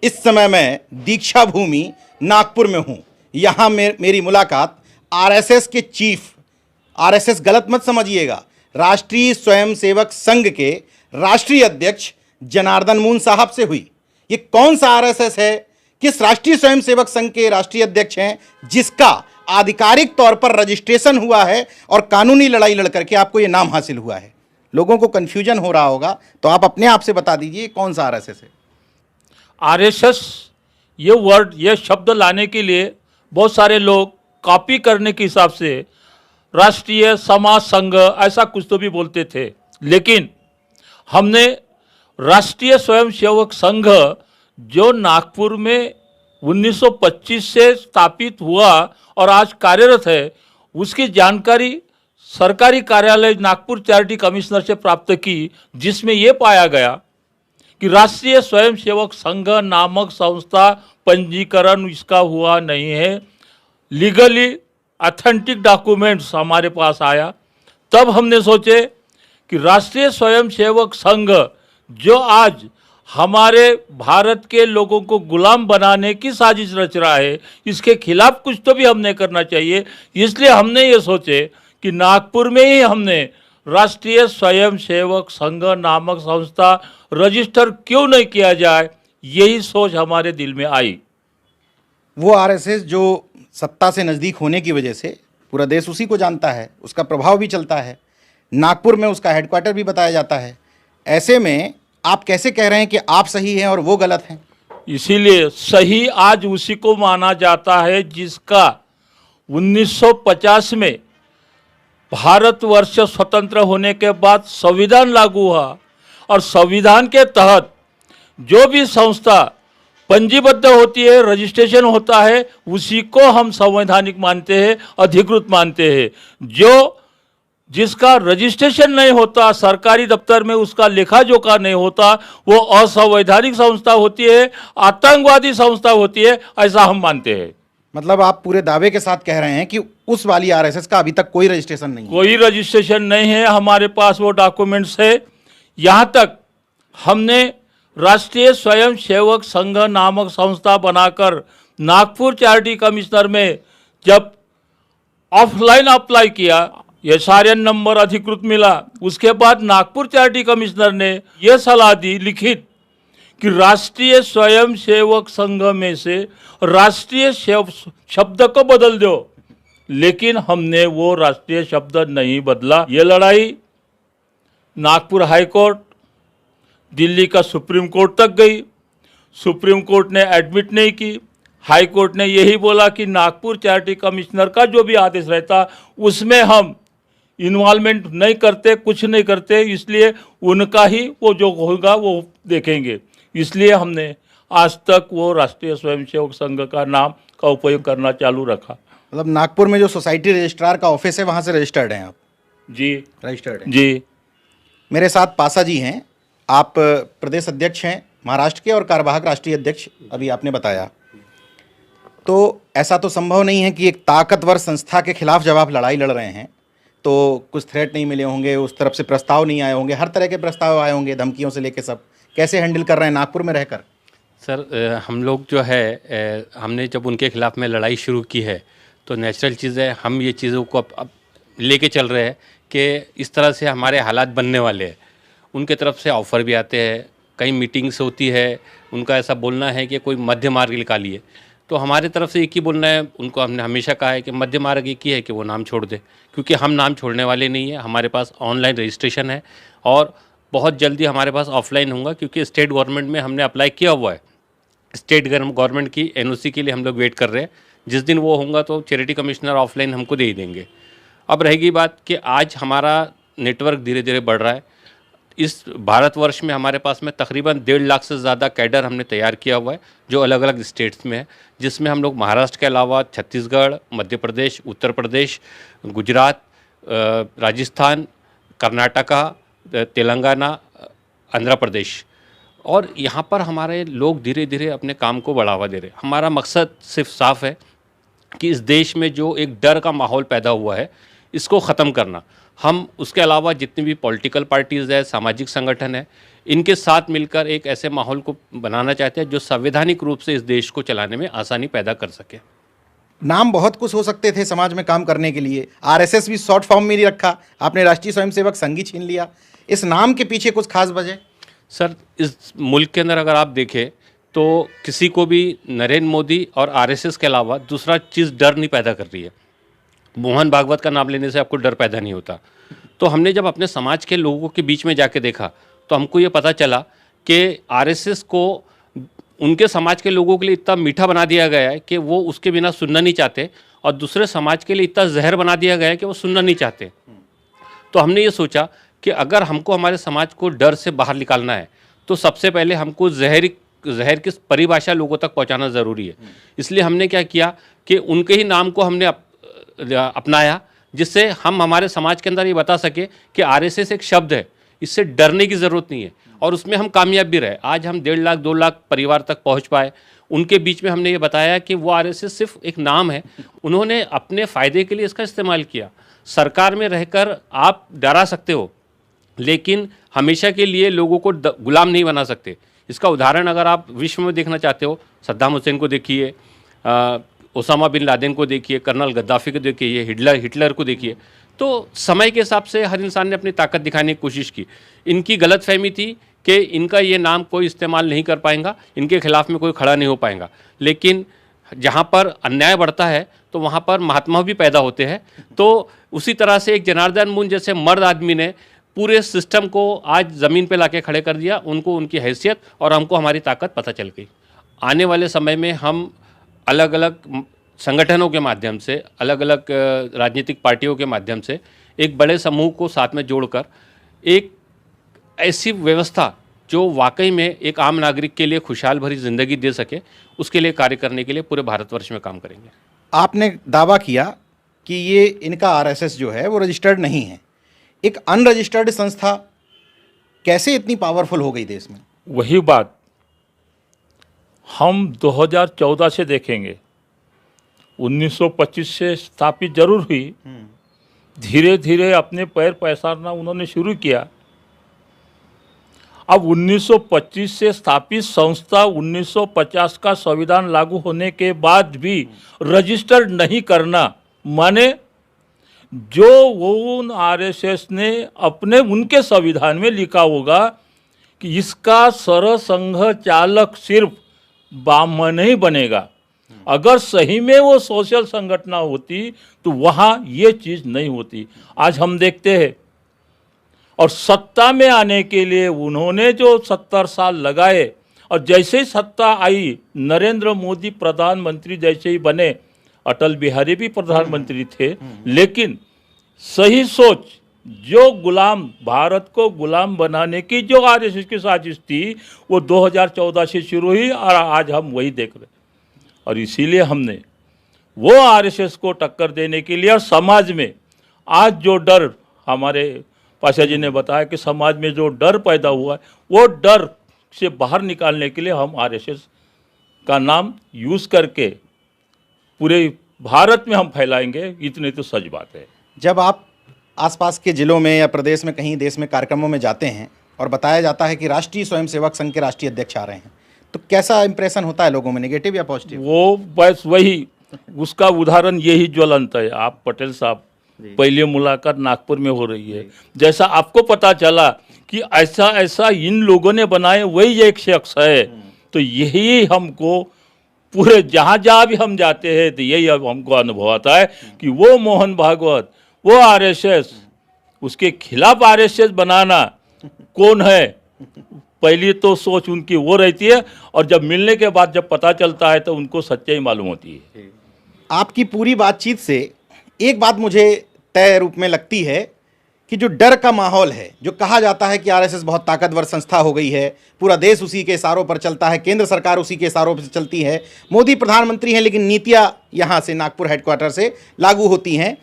इस समय मैं दीक्षा भूमि नागपुर में हूं। यहां मेरी मुलाकात आरएसएस के चीफ, आरएसएस गलत मत समझिएगा, राष्ट्रीय स्वयंसेवक संघ के राष्ट्रीय अध्यक्ष जनार्दन मून साहब से हुई। ये कौन सा आरएसएस है, किस राष्ट्रीय स्वयंसेवक संघ के राष्ट्रीय अध्यक्ष हैं जिसका आधिकारिक तौर पर रजिस्ट्रेशन हुआ है और कानूनी लड़ाई लड़ करके आपको ये नाम हासिल हुआ है? लोगों को कंफ्यूजन हो रहा होगा, तो आप अपने आप से बता दीजिए कौन सा आरएसएस है। आरएसएस ये वर्ड, ये शब्द लाने के लिए बहुत सारे लोग कॉपी करने के हिसाब से राष्ट्रीय समाज संघ ऐसा कुछ तो भी बोलते थे, लेकिन हमने राष्ट्रीय स्वयंसेवक संघ जो नागपुर में 1925 से स्थापित हुआ और आज कार्यरत है, उसकी जानकारी सरकारी कार्यालय नागपुर चैरिटी कमिश्नर से प्राप्त की, जिसमें ये पाया गया कि राष्ट्रीय स्वयंसेवक संघ नामक संस्था पंजीकरण इसका हुआ नहीं है। लीगली ऑथेंटिक डॉक्यूमेंट्स हमारे पास आया, तब हमने सोचे कि राष्ट्रीय स्वयंसेवक संघ जो आज हमारे भारत के लोगों को गुलाम बनाने की साजिश रच रहा है, इसके खिलाफ कुछ तो भी हमने करना चाहिए। इसलिए हमने ये सोचे कि नागपुर में ही हमने राष्ट्रीय स्वयंसेवक संघ नामक संस्था रजिस्टर क्यों नहीं किया जाए, यही सोच हमारे दिल में आई। वो आरएसएस जो सत्ता से नज़दीक होने की वजह से पूरा देश उसी को जानता है, उसका प्रभाव भी चलता है, नागपुर में उसका हेडक्वार्टर भी बताया जाता है। ऐसे में आप कैसे कह रहे हैं कि आप सही हैं और वो गलत हैं? इसीलिए सही आज उसी को माना जाता है जिसका 1950 में भारतवर्ष स्वतंत्र होने के बाद संविधान लागू हुआ, और संविधान के तहत जो भी संस्था पंजीबद्ध होती है, रजिस्ट्रेशन होता है, उसी को हम संवैधानिक मानते हैं, अधिकृत मानते हैं। जो जिसका रजिस्ट्रेशन नहीं होता, सरकारी दफ्तर में उसका लेखा जोखा नहीं होता, वो असंवैधानिक संस्था होती है, आतंकवादी संस्था होती है, ऐसा हम मानते हैं। मतलब आप पूरे दावे के साथ कह रहे हैं कि उस वाली आरएसएस का अभी तक कोई रजिस्ट्रेशन नहीं है? कोई रजिस्ट्रेशन नहीं है, हमारे पास वो डॉक्यूमेंट्स है। यहाँ तक हमने राष्ट्रीय स्वयंसेवक संघ नामक संस्था बनाकर नागपुर चैरिटी कमिश्नर में जब ऑफलाइन अप्लाई किया, एसआरएन नंबर अधिकृत मिला, उसके बाद नागपुर चैरिटी कमिश्नर ने यह सलाह दी लिखित कि राष्ट्रीय स्वयंसेवक संघ में से राष्ट्रीय शब्द को बदल दो, लेकिन हमने वो राष्ट्रीय शब्द नहीं बदला। ये लड़ाई नागपुर हाई कोर्ट, दिल्ली का सुप्रीम कोर्ट तक गई। सुप्रीम कोर्ट ने एडमिट नहीं की, हाई कोर्ट ने यही बोला कि नागपुर चैरिटी कमिश्नर का जो भी आदेश रहता उसमें हम इन्वॉल्वमेंट नहीं करते, कुछ नहीं करते, इसलिए उनका ही वो जो होगा वो देखेंगे। इसलिए हमने आज तक वो राष्ट्रीय स्वयंसेवक संघ का नाम का उपयोग करना चालू रखा। मतलब नागपुर में जो सोसाइटी रजिस्ट्रार का ऑफिस है वहाँ से रजिस्टर्ड हैं आप? जी रजिस्टर्ड हैं जी। मेरे साथ पासा जी हैं, आप प्रदेश अध्यक्ष हैं महाराष्ट्र के और कार्यवाहक राष्ट्रीय अध्यक्ष अभी आपने बताया। तो ऐसा तो संभव नहीं है कि एक ताकतवर संस्था के खिलाफ जब आप लड़ाई लड़ रहे हैं तो कुछ थ्रेट नहीं मिले होंगे, उस तरफ से प्रस्ताव नहीं आए होंगे, हर तरह के प्रस्ताव आए होंगे, धमकियों से लेके सब। कैसे हैंडल कर रहे हैं नागपुर में रहकर? सर, हम लोग जो है हमने जब उनके खिलाफ में लड़ाई शुरू की है तो नेचुरल चीज़ है, हम ये चीज़ों को अब लेके चल रहे हैं कि इस तरह से हमारे हालात बनने वाले हैं। उनके तरफ से ऑफ़र भी आते हैं, कई मीटिंग्स होती है, उनका ऐसा बोलना है कि कोई मध्य मार्ग निकालिए। तो हमारे तरफ से एक ही बोलना है, उनको हमने हमेशा कहा है कि मध्य मार्ग एक ही है कि वो नाम छोड़ दे, क्योंकि हम नाम छोड़ने वाले नहीं हैं। हमारे पास ऑनलाइन रजिस्ट्रेशन है और बहुत जल्दी हमारे पास ऑफलाइन होगा, क्योंकि स्टेट गवर्नमेंट में हमने अप्लाई किया हुआ है। स्टेट गवर्नमेंट की एनओसी के लिए हम लोग वेट कर रहे हैं। जिस दिन वो होगा तो चैरिटी कमिश्नर ऑफलाइन हमको दे ही देंगे। अब रहेगी बात कि आज हमारा नेटवर्क धीरे धीरे बढ़ रहा है। इस भारतवर्ष में हमारे पास में तकरीबन 1.5 लाख से ज़्यादा कैडर हमने तैयार किया हुआ है, जो अलग अलग स्टेट्स में है, जिसमें हम लोग महाराष्ट्र के अलावा छत्तीसगढ़, मध्य प्रदेश, उत्तर प्रदेश, गुजरात, राजस्थान, कर्नाटका, तेलंगाना, आंध्र प्रदेश, और यहाँ पर हमारे लोग धीरे धीरे अपने काम को बढ़ावा दे रहे हैं। हमारा मकसद सिर्फ साफ़ है कि इस देश में जो एक डर का माहौल पैदा हुआ है, इसको ख़त्म करना। हम उसके अलावा जितनी भी पॉलिटिकल पार्टीज़ है, सामाजिक संगठन है, इनके साथ मिलकर एक ऐसे माहौल को बनाना चाहते हैं जो संवैधानिक रूप से इस देश को चलाने में आसानी पैदा कर सके। नाम बहुत कुछ हो सकते थे समाज में काम करने के लिए, आरएसएस भी शॉर्ट फॉर्म में नहीं रखा, आपने राष्ट्रीय स्वयंसेवक संघ ही छीन लिया। इस नाम के पीछे कुछ खास वजह? सर, इस मुल्क के अंदर अगर आप देखें तो किसी को भी नरेंद्र मोदी और आरएसएस के अलावा दूसरा चीज़ डर नहीं पैदा कर रही है। मोहन भागवत का नाम लेने से आपको डर पैदा नहीं होता। तो हमने जब अपने समाज के लोगों के बीच में जाके देखा तो हमको ये पता चला कि आरएसएस को उनके समाज के लोगों के लिए इतना मीठा बना दिया गया है कि वो उसके बिना सुनना नहीं चाहते, और दूसरे समाज के लिए इतना जहर बना दिया गया है कि वो सुनना नहीं चाहते। तो हमने ये सोचा कि अगर हमको हमारे समाज को डर से बाहर निकालना है तो सबसे पहले हमको जहर की परिभाषा लोगों तक पहुंचाना ज़रूरी है। इसलिए हमने क्या किया कि उनके ही नाम को हमने अपनाया, जिससे हम हमारे समाज के अंदर ये बता सके कि आरएसएस एक शब्द है, इससे डरने की ज़रूरत नहीं है, और उसमें हम कामयाब भी रहे। आज हम 1.5 लाख 2 लाख परिवार तक पहुंच पाए। उनके बीच में हमने ये बताया कि वो आरएसएस सिर्फ एक नाम है, उन्होंने अपने फ़ायदे के लिए इसका इस्तेमाल किया। सरकार में रहकर आप डरा सकते हो, लेकिन हमेशा के लिए लोगों को गुलाम नहीं बना सकते। इसका उदाहरण अगर आप विश्व में देखना चाहते हो, सद्दाम हुसैन को देखिए, ओसामा बिन लादेन को देखिए, कर्नल गद्दाफी को देखिए, हिटलर को देखिए। तो समय के हिसाब से हर इंसान ने अपनी ताकत दिखाने की कोशिश की। इनकी गलतफहमी थी कि इनका ये नाम कोई इस्तेमाल नहीं कर पाएगा, इनके खिलाफ में कोई खड़ा नहीं हो पाएगा। लेकिन जहाँ पर अन्याय बढ़ता है तो वहाँ पर महात्मा भी पैदा होते हैं। तो उसी तरह से एक जनार्दन मून जैसे मर्द आदमी ने पूरे सिस्टम को आज ज़मीन पे लाके खड़े कर दिया। उनको उनकी हैसियत और हमको हमारी ताकत पता चल गई। आने वाले समय में हम अलग अलग संगठनों के माध्यम से, अलग अलग राजनीतिक पार्टियों के माध्यम से एक बड़े समूह को साथ में जोड़कर एक ऐसी व्यवस्था जो वाकई में एक आम नागरिक के लिए खुशहाल भरी ज़िंदगी दे सके, उसके लिए कार्य करने के लिए पूरे भारतवर्ष में काम करेंगे। आपने दावा किया कि ये इनका आरएसएस जो है वो रजिस्टर्ड नहीं है। एक अनरजिस्टर्ड संस्था कैसे इतनी पावरफुल हो गई देश में? वही बात हम 2014 से देखेंगे। 1925 से स्थापित जरूर हुई, धीरे धीरे अपने पैर पसारना उन्होंने शुरू किया। अब 1925 से स्थापित संस्था 1950 का संविधान लागू होने के बाद भी रजिस्टर्ड नहीं करना, माने जो वो आरएसएस ने अपने उनके संविधान में लिखा होगा कि इसका सरसंघ चालक सिर्फ ब्राह्मण ही बनेगा। अगर सही में वो सोशल संगठन होती तो वहाँ ये चीज़ नहीं होती। आज हम देखते हैं, और सत्ता में आने के लिए उन्होंने जो 70 साल लगाए, और जैसे ही सत्ता आई, नरेंद्र मोदी प्रधानमंत्री जैसे ही बने, अटल बिहारी भी प्रधानमंत्री थे, लेकिन सही सोच, जो गुलाम, भारत को गुलाम बनाने की जो आरएसएस की साजिश थी, वो 2014 से शुरू हुई और आज हम वही देख रहे। और इसीलिए हमने वो आरएसएस को टक्कर देने के लिए, और समाज में आज जो डर, हमारे पाशा जी ने बताया कि समाज में जो डर पैदा हुआ है, वो डर से बाहर निकालने के लिए हम आरएसएस का नाम यूज़ करके पूरे भारत में हम फैलाएंगे। इतनी तो सच बात है। जब आप आसपास के ज़िलों में या प्रदेश में कहीं देश में कार्यक्रमों में जाते हैं और बताया जाता है कि राष्ट्रीय स्वयंसेवक संघ के राष्ट्रीय अध्यक्ष आ रहे हैं, तो कैसा इंप्रेशन होता है लोगों में, नेगेटिव या पॉजिटिव? वो बस वही, उसका उदाहरण यही ज्वलंत है। आप पटेल साहब, पहली मुलाकात नागपुर में हो रही है, जैसा आपको पता चला कि ऐसा ऐसा इन लोगों ने बनाए, वही एक शख्स है। तो यही हमको पूरे जहाँ जहाँ भी हम जाते हैं तो यही अब हमको अनुभव आता है कि वो मोहन भागवत, वो आरएसएस, उसके खिलाफ आरएसएस बनाना कौन है, पहली तो सोच उनकी वो रहती है, और जब मिलने के बाद जब पता चलता है तो उनको सच्चाई मालूम होती है। आपकी पूरी बातचीत से एक बात मुझे तय रूप में लगती है कि जो डर का माहौल है, जो कहा जाता है कि आरएसएस बहुत ताकतवर संस्था हो गई है, पूरा देश उसी के इशारों पर चलता है, केंद्र सरकार उसी के इशारों पर चलती है, मोदी प्रधानमंत्री हैं लेकिन नीतियां यहाँ से नागपुर हेडक्वार्टर से लागू होती हैं।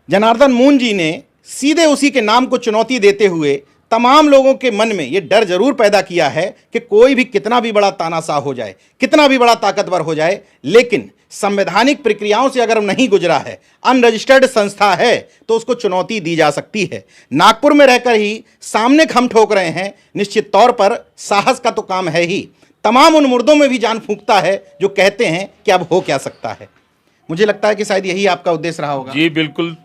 जनार्दन मून जी ने सीधे उसी के नाम को चुनौती देते हुए तमाम लोगों के मन में ये डर जरूर पैदा किया है कि कोई भी कितना भी बड़ा तानाशाह हो जाए, कितना भी बड़ा ताकतवर हो जाए, लेकिन संवैधानिक प्रक्रियाओं से अगर नहीं गुजरा है, अनरजिस्टर्ड संस्था है, तो उसको चुनौती दी जा सकती है। नागपुर में रहकर ही सामने खम ठोक रहे हैं, निश्चित तौर पर साहस का तो काम है ही। तमाम उन मुर्दों में भी जान फूंकता है जो कहते हैं कि अब हो क्या सकता है। मुझे लगता है कि शायद यही आपका उद्देश्य रहा होगा। जी बिल्कुल,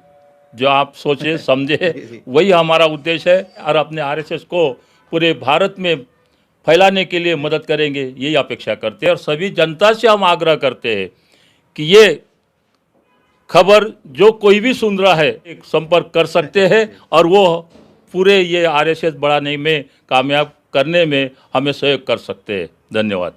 जो आप सोचे समझे वही हमारा उद्देश्य है, और अपने आरएसएस को पूरे भारत में फैलाने के लिए मदद करेंगे, यही अपेक्षा करते हैं। और सभी जनता से हम आग्रह करते हैं कि ये खबर जो कोई भी सुन रहा है, एक संपर्क कर सकते हैं और वो पूरे ये आरएसएस बढ़ाने में, कामयाब करने में हमें सहयोग कर सकते हैं। धन्यवाद।